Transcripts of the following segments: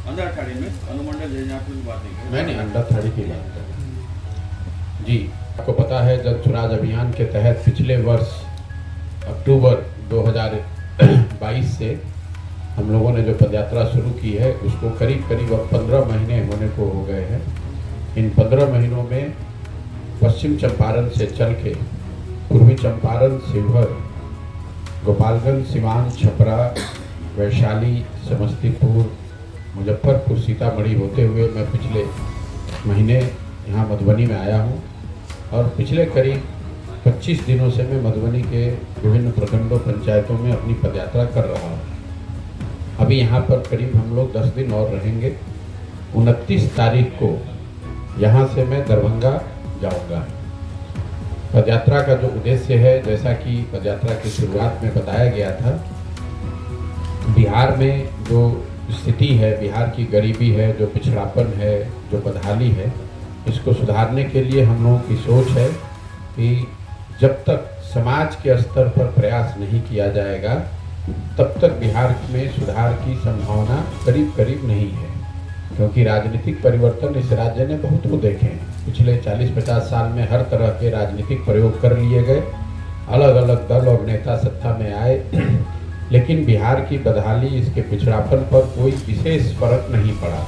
अंदर अखाड़े में अनुमंडल है, जहाँ पर बात नहीं कर मैंने अंडा थाली की बात कर जी। आपको पता है जल स्वराज अभियान के तहत पिछले वर्ष अक्टूबर 2022 से हम लोगों ने जो पदयात्रा शुरू की है उसको करीब करीब अब 15 महीने होने को हो गए हैं। इन 15 महीनों में पश्चिम चंपारण से चल के पूर्वी चंपारण, शिवहर, गोपालगंज, सिवान, छपरा, वैशाली, समस्तीपुर, मुजफ्फरपुर, सीतामढ़ी होते हुए मैं पिछले महीने यहाँ मधुबनी में आया हूँ और पिछले करीब 25 दिनों से मैं मधुबनी के विभिन्न प्रखंडों, पंचायतों में अपनी पदयात्रा कर रहा हूँ। अभी यहाँ पर करीब हम लोग 10 दिन और रहेंगे। 29 तारीख को यहाँ से मैं दरभंगा जाऊँगा। पदयात्रा का जो उद्देश्य है, जैसा कि पदयात्रा की शुरुआत में बताया गया था, बिहार में जो स्थिति है, बिहार की गरीबी है, जो पिछड़ापन है, जो बदहाली है, इसको सुधारने के लिए हम लोगों की सोच है कि जब तक समाज के स्तर पर प्रयास नहीं किया जाएगा तब तक बिहार में सुधार की संभावना करीब करीब नहीं है। क्योंकि राजनीतिक परिवर्तन इस राज्य ने बहुत को देखे हैं। पिछले 40-50 साल में हर तरह के राजनीतिक प्रयोग कर लिए गए, अलग अलग दल और नेता सत्ता में आए, लेकिन बिहार की बदहाली, इसके पिछड़ापन पर कोई विशेष फर्क नहीं पड़ा।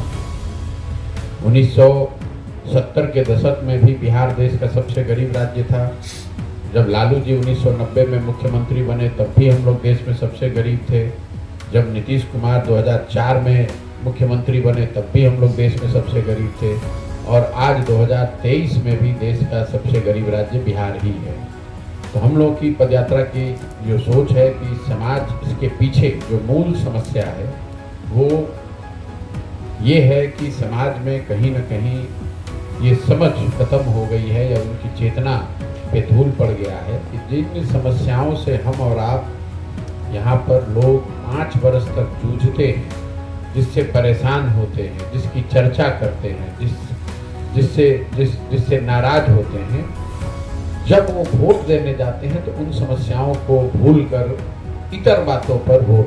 1970 के दशक में भी बिहार देश का सबसे गरीब राज्य था। जब लालू जी 1990 में मुख्यमंत्री बने तब भी हम लोग देश में सबसे गरीब थे। जब नीतीश कुमार 2004 में मुख्यमंत्री बने तब भी हम लोग देश में सबसे गरीब थे और आज 2023 में भी देश का सबसे गरीब राज्य बिहार ही है। तो हम लोग की पदयात्रा की जो सोच है कि समाज, इसके पीछे जो मूल समस्या है वो ये है कि समाज में कहीं ना कहीं ये समझ खत्म हो गई है या उनकी चेतना पे धूल पड़ गया है कि जिन समस्याओं से हम और आप यहाँ पर लोग 5 वर्ष तक जूझते हैं, जिससे परेशान होते हैं, जिसकी चर्चा करते हैं, जिससे नाराज होते हैं, जब वो वोट देने जाते हैं तो उन समस्याओं को भूलकर इतर बातों पर वोट